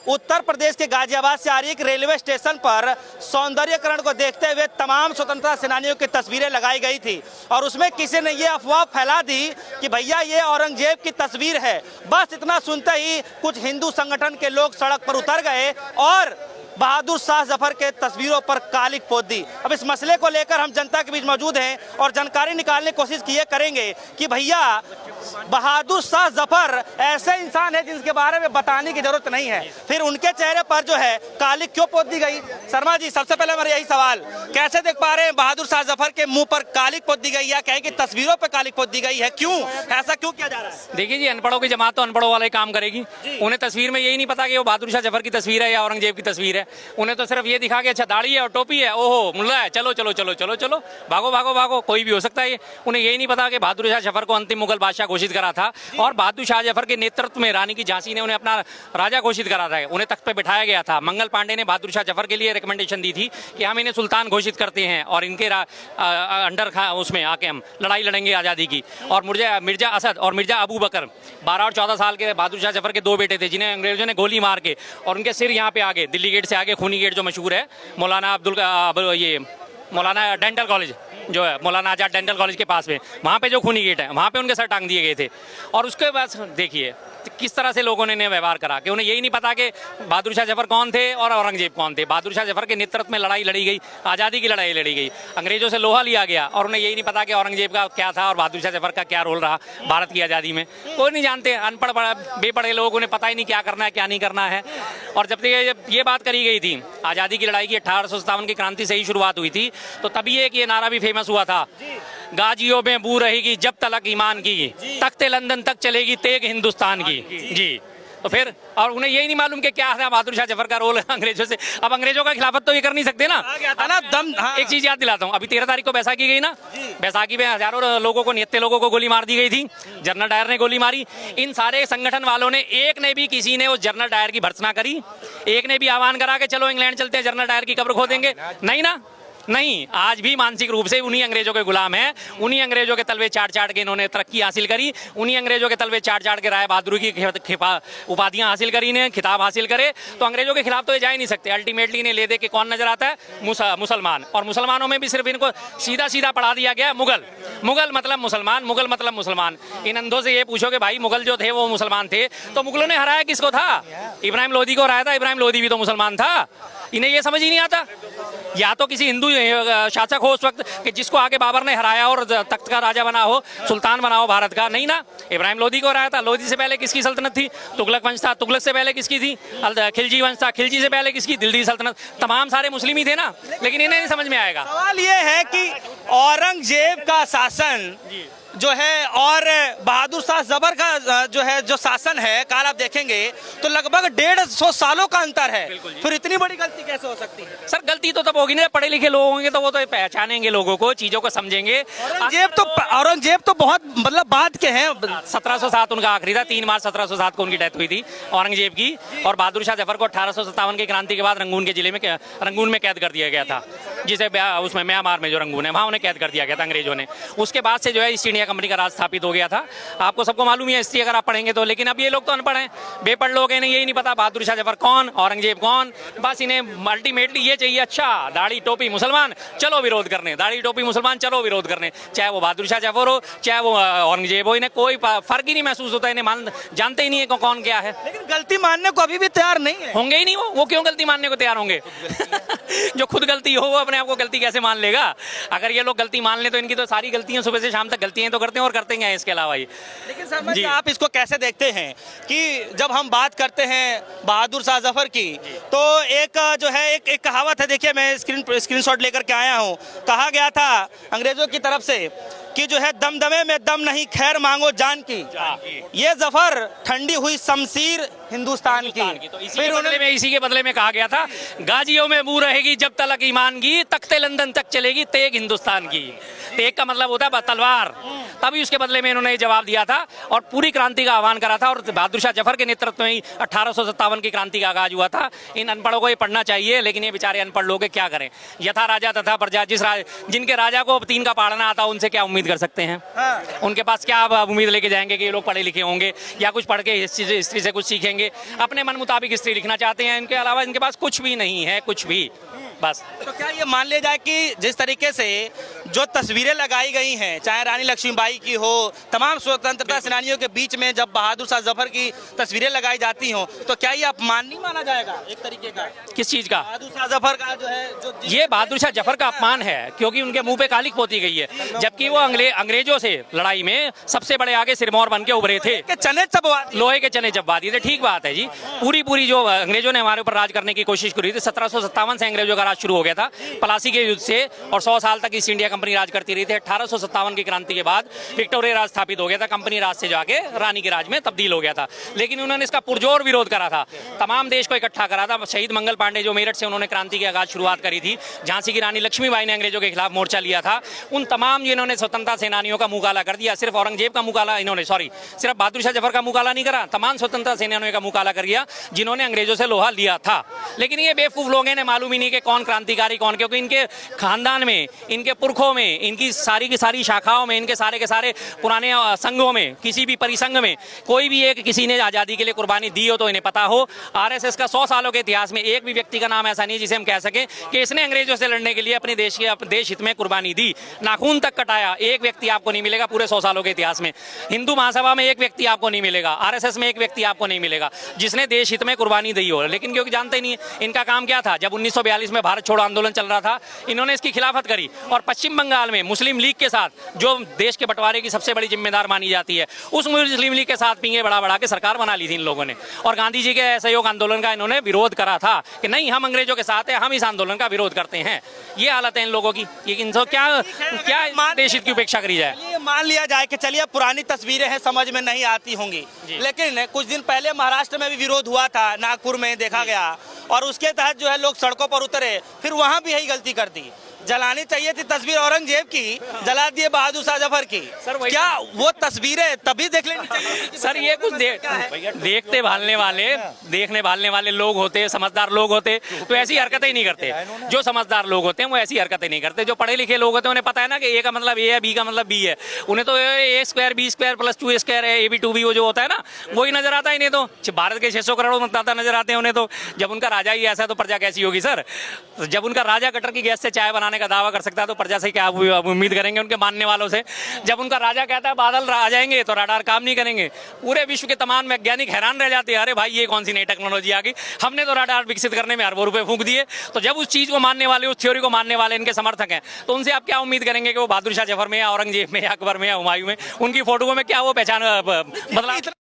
उत्तर प्रदेश के गाजियाबाद से आ रही एक रेलवे स्टेशन पर सौंदर्यकरण को देखते हुए तमाम स्वतंत्रता सेनानियों की तस्वीरें लगाई गई थी और उसमें किसी ने ये अफवाह फैला दी कि भैया ये औरंगजेब की तस्वीर है। बस इतना सुनते ही कुछ हिंदू संगठन के लोग सड़क पर उतर गए और बहादुर शाह जफर के तस्वीरों पर कालिक पोत दी। अब इस मसले को लेकर हम जनता के बीच मौजूद हैं और जानकारी निकालने की कोशिश किए करेंगे कि भैया बहादुर शाह जफर ऐसे इंसान है जिनके बारे में बताने की जरूरत नहीं है, फिर उनके चेहरे पर जो है कालिक क्यों पोत दी गई? शर्मा जी, सबसे पहले मेरा यही सवाल, कैसे देख पा रहे हैं बहादुर शाह जफर के मुंह पर कालिक पोत दी गई या कहें कि तस्वीरों पर कालिक पोत दी गई है? क्यों ऐसा क्यों किया जा रहा है? देखिए जी, अनपढ़ों की जमात तो अनपढ़ों वाले काम करेगी। उन्हें तस्वीर में यही नहीं पता कि वो बहादुर शाह जफर की तस्वीर है या औरंगजेब की तस्वीर है। उन्हें तो सिर्फ ये दिखा कि अच्छा दाढ़ी है और टोपी है, ओहो मुल्ला है, चलो चलो चलो चलो चलो भागो भागो भागो, कोई भी हो सकता है। उन्हें यही नहीं पता कि बहादुर शाह जफर को अंतिम मुगल बादशाह घोषित करा था और बहादुर शाह जफर के नेतृत्व में रानी की झांसी ने उन्हें अपना राजा घोषित करा था, उन्हें तख्त पे बिठाया गया था। मंगल पांडे ने बहादुर शाह जफर के लिए रिकमेंडेशन दी थी कि हम इन्हें सुल्तान घोषित करते हैं और इनके अंडर उसमें आके हम लड़ाई लड़ेंगे आज़ादी की। और मिर्जा असद और मिर्जा अबू बकर 12 और 14 साल के बहादुर शाह जफर के दो बेटे थे जिन्हें अंग्रेजों ने गोली मार के और उनके सिर यहाँ पे आगे दिल्ली गेट से आगे खूनी गेट जो मशहूर है, मौलाना डेंटल कॉलेज जो है, मौलाना आजाद डेंटल कॉलेज के पास में, वहाँ पे जो खूनी गेट है वहाँ पे उनके सर टांग दिए गए थे। और उसके बाद देखिए किस तरह से लोगों ने इन्हें व्यवहार करा कि उन्हें यही नहीं पता कि बहादुर शाह जफर कौन थे और औरंगजेब कौन थे। बहादुर शाह जफर के नेतृत्व में लड़ाई लड़ी गई, आज़ादी की लड़ाई लड़ी गई, अंग्रेजों से लोहा लिया गया और उन्हें यही नहीं पता कि औरंगजेब का क्या था और बहादुर शाह जफर का क्या रोल रहा भारत की आज़ादी में। कोई नहीं जानते, अनपढ़ बेपढ़े लोग, उन्हें पता ही नहीं क्या करना है क्या नहीं करना है। और जब ये बात करी गई थी आज़ादी की लड़ाई की 1857 की क्रांति से ही शुरुआत हुई थी, तो तभी एक ये नारा भी फेमस हुआ था, गाजियों में बू रहेगी जब तलक ईमान की, तख्ते लंदन तक चलेगी तेग हिंदुस्तान की। जी, तो फिर और उन्हें यही नहीं मालूम कि क्या है बहादुर शाह जफर का रोल अंग्रेजों से। अब अंग्रेजों का खिलाफत तो ये कर नहीं सकते ना, दम। हाँ। एक चीज याद दिलाता हूँ, अभी 13 तारीख को बैसाखी गई ना, बैसाखी में हजारों लोगों को, निहत्थे लोगों को गोली मार दी गई थी, जनरल डायर ने गोली मारी। इन सारे संगठन वालों ने एक ने भी किसी ने उस जनरल डायर की भर्त्सना करी, एक ने भी आह्वान करा कि चलो इंग्लैंड चलते हैं जनरल डायर की कब्र खोदेंगे? नहीं ना, नहीं। आज भी मानसिक रूप से उन्हीं अंग्रेजों के गुलाम हैं, उन्हीं अंग्रेजों के तलवे चाट चाट के इन्होंने तरक्की हासिल करी, उन्हीं अंग्रेजों के तलवे चाट चाट के राय बहादुरी की उपाधियां हासिल करी, इन्हें खिताब हासिल करे। तो अंग्रेजों के खिलाफ तो ये जा ही नहीं सकते। अल्टीमेटली इन्हें ले दे के कौन नजर आता है? मुसलमान। और मुसलमानों में भी सिर्फ इनको सीधा सीधा पढ़ा दिया गया मुगल। मुगल मतलब मुसलमान, मुगल मतलब मुसलमान। इन अंधों से ये पूछो कि भाई मुगल जो थे वो मुसलमान थे, तो मुगलों ने हराया किसको था? इब्राहिम लोदी को हराया था, इब्राहिम लोदी भी तो मुसलमान था। इन्हें ये समझ ही नहीं आता। या तो किसी हिंदू शासक हो उस वक्त कि जिसको आगे बाबर ने हराया और तख्त का राजा बना हो, सुल्तान बना हो भारत का, नहीं ना। इब्राहिम लोदी को हराया था। लोदी से पहले किसकी सल्तनत थी? तुगलक वंश था। तुगलक से पहले किसकी थी? खिलजी वंश था। खिलजी से पहले किसकी? दिल्ली सल्तनत। तमाम सारे मुस्लिम ही थे ना, लेकिन इन्हें नहीं समझ में आएगा। सवाल ये है कि औरंगजेब का शासन जो है और बहादुर शाह जफर का जो है जो शासन है, काल आप देखेंगे तो लगभग 150 सालों का अंतर है। फिर इतनी बड़ी गलती कैसे हो सकती है? सर गलती तो तब होगी ना, पढ़े लिखे लोग होंगे तो वो तो पहचानेंगे लोगों को, चीजों को समझेंगे। औरंगजेब तो बहुत मतलब बाद के हैं। 1707 उनका आखिरी था, 3 मार्च 1707 को उनकी डेथ हुई थी औरंगजेब की। और बहादुर शाह जफर को 1857 की क्रांति के बाद रंगून के जिले में रंगून में कैद कर दिया गया था, जिसे उसमें म्यांमार में जो रंगून है वहाँ उन्हें कैद कर दिया गया था अंग्रेजों ने। उसके बाद से जो है ईस्ट इंडिया कंपनी का राज स्थापित हो गया था। आपको सबको मालूम है हिस्ट्री अगर आप पढ़ेंगे तो। लेकिन अब ये लोग तो अनपढ़ हैं, बेपढ़ लोग हैं, यही नहीं पता बहादुर शाह जफर कौन, औरंगजेब कौन। बस इन्हें अल्टीमेटली ये चाहिए, अच्छा दाढ़ी टोपी मुसलमान, चलो विरोध करने, दाढ़ी टोपी मुसलमान, चलो विरोध करने। चाहे वो बहादुर शाह जफर हो, चाहे वो औरंगजेब हो, इन्हें कोई फर्क ही नहीं महसूस होता। इन्हें जानते ही नहीं है कौन क्या है। लेकिन गलती मानने को अभी भी तैयार नहीं है। होंगे ही नहीं वो क्यों गलती मानने को तैयार होंगे? जो खुद गलती हो वो अपने आप को गलती कैसे मान लेगा? अगर ये लोग गलती मान ले तो इनकी तो सारी गलतियां सुबह से शाम तक गलतियां तो करते हैं और करते हैं इसके अलावा ही। लेकिन शर्मा जी, आप इसको कैसे देखते हैं कि जब हम बात करते हैं बहादुर शाह जफर की, तो एक जो है एक कहावत है, देखिए मैं स्क्रीनशॉट लेकर के आया हूँ। कहा गया था अंग्रेजों की तरफ से कि जो है दमदमे में दम नहीं, खैर मांगो जान की। ये जफर ठंडी हुई शमशीर हिंदुस्तान की। तो इसी के बदले में कहा गया था, गाजियों में बू रहेगी जब तलक ईमान की, तख्ते लंदन तक चलेगी तेग हिंदुस्तान की। तेग का मतलब होता है तलवार। तभी उसके बदले में इन्होंने जवाब दिया था और पूरी क्रांति का आह्वान करा था। और बहादुर शाह जफर के नेतृत्व में ही 1857 की क्रांति का आगाज हुआ था। इन अनपढ़ों को ये पढ़ना चाहिए, लेकिन ये बेचारे अनपढ़ लोग क्या करें? यथा राजा तथा प्रजा। जिनके राजा को 3 का पढ़ना आता उनसे क्या उम्मीद उम्मीद कर सकते हैं? हाँ। उनके पास क्या आप उम्मीद लेके जाएंगे कि ये लोग पढ़े लिखे होंगे या कुछ पढ़ के हिस्ट्री से कुछ सीखेंगे? अपने मन मुताबिक हिस्ट्री लिखना चाहते हैं, इनके अलावा इनके पास कुछ भी नहीं है, कुछ भी, बस। तो क्या ये मान लिया जाए कि जिस तरीके से जो तस्वीरें लगाई गई हैं, चाहे रानी लक्ष्मीबाई की हो, तमाम स्वतंत्रता सेनानियों के बीच में जब बहादुर शाह जफर की तस्वीरें लगाई जाती हों, तो क्या ये अपमान नहीं माना जाएगा एक तरीके का? किस चीज़ का? बहादुर शाह जफर का जो है, जो ये बहादुर शाह जफर का अपमान है, क्योंकि उनके मुंह पे कालिक पोती गई है, जबकि वो अंग्रेजों से लड़ाई में सबसे बड़े आगे सिरमौर बन के उभरे थे, के चने चबवा दिए। लोहे के चने चबवा दिए थे। ठीक बात है जी। पूरी जो अंग्रेजों ने हमारे ऊपर राज करने की कोशिश करी थी, 1757 से अंग्रेजों का राज शुरू हो गया था प्लासी के युद्ध से, और 100 साल तक ईस्ट इंडिया कंपनी राज करती रही थी। 1857 की क्रांति के बाद विक्टोरिया राज स्थापित हो गया था, कंपनी राज से जाके रानी के राज में तब्दील हो गया था, लेकिन उन्होंने इसका पुरजोर विरोध करा था, तमाम देश को इकट्ठा करा था। शहीद मंगल पांडे जो मेरठ से उन्होंने क्रांति की आगाज शुरुआत करी थी, झांसी की रानी लक्ष्मीबाई ने अंग्रेजों के खिलाफ मोर्चा लिया था, उन तमाम जिन्होंने स्वतंत्रता सेनानियों का मुंह काला कर दिया। सिर्फ औरंगजेब का मुंह काला इन्होंने, सिर्फ बहादुर शाह जफर का मुंह काला नहीं करा, तमाम स्वतंत्रता सेनानियों का मुंह काला कर दिया जिन्होंने अंग्रेजों से लोहा लिया था। लेकिन ये बेवकूफ लोग हैं, मालूम ही नहीं कि कौन क्रांतिकारी कौन, क्योंकि इनके खानदान में, इनके पुरखों में, इनकी सारी की सारी शाखाओं में, इनके सारे के सारे पुराने संघों में, किसी भी परिसंघ में कोई भी एक किसी ने आज़ादी के लिए कुर्बानी दी हो तो इन्हें पता हो। आरएसएस का 100 सालों के इतिहास में एक भी व्यक्ति का नाम ऐसा नहीं जिसे हम कह सकें कि इसने अंग्रेजों से लड़ने के लिए अपने देश हित में कुर्बानी दी, नाखून तक कटाया। एक व्यक्ति आपको नहीं मिलेगा पूरे 100 सालों के इतिहास में। हिंदू महासभा में एक व्यक्ति आपको नहीं मिलेगा, आरएसएस में एक व्यक्ति आपको नहीं मिलेगा जिसने देश हित में कुर्बानी दी हो। लेकिन क्योंकि जानते नहीं इनका काम क्या था, जब 1942 में भारत छोड़ो आंदोलन चल रहा था, इन्होंने इसकी खिलाफत करी, और पश्चिम बंगाल में मुस्लिम लीग के साथ, जो देश के बंटवारे की सबसे बड़ी जिम्मेदार मानी जाती है, उस मुस्लिम लीग के साथ पींगे बढ़ा के सरकार बना ली थी इन लोगों ने, और गांधी जी के असहयोग आंदोलन का इन्होंने विरोध करा था कि नहीं, हम अंग्रेजों के साथ हैं, हम इस आंदोलन का विरोध करते हैं। ये हालत है इन लोगों की। इनको क्या देश हित की उपेक्षा करी जाए? चलिए मान लिया जाए कि चलिए पुरानी तस्वीरें हैं, समझ में नहीं आती होंगी, लेकिन कुछ दिन पहले महाराष्ट्र में भी विरोध हुआ था, नागपुर में देखा गया, और उसके तहत जो है लोग सड़कों पर उतरे, फिर वहां भी यही गलती कर दी। जलानी चाहिए थी तस्वीर औरंगजेब की, जला दिए बहादुर शाह जफर की। सर क्या वो तस्वीरें तभी देख लेनी चाहिए? सर ये कुछ देखने भालने वाले लोग होते, समझदार लोग होते तो ऐसी हरकतें ही नहीं करते। जो समझदार लोग होते हैं वो ऐसी हरकतें नहीं करते। जो पढ़े लिखे लोग होते हैं उन्हें पता है ना कि ए का मतलब ए है, बी का मतलब बी है। उन्हें तो A square B square plus 2 square है, AB 2B वो जो होता है ना, वही नजर आता है इन्हें। तो भारत के 600 करोड़ मतदाता नजर आते हैं उन्हें। तो जब उनका राजा ही ऐसा है तो प्रजा कैसी होगी सर? जब उनका राजा कटर की गैस से चाय बनाने का दावा कर सकता है तो प्रजा से क्या उम्मीद करेंगे उनके मानने वालों से? जब उनका राजा कहता है बादल आ जाएंगे तो रडार काम नहीं करेंगे। पूरे विश्व के तमाम वैज्ञानिक हैरान रह जाते हैं, अरे भाई ये कौन सी नई टेक्नोलॉजी आ गई, हमने तो रडार विकसित करने में अरबों रुपए फूंक दिए। तो जब उस चीज को मानने वाले, उस थ्योरी को मानने वाले इनके समर्थक हैं, तो उनसे आप क्या उम्मीद करेंगे कि वो बहादुर शाह जफर में या औरंगजेब में या अकबर में या हुमायूं में उनकी फोटो में क्या वो पहचान बदला?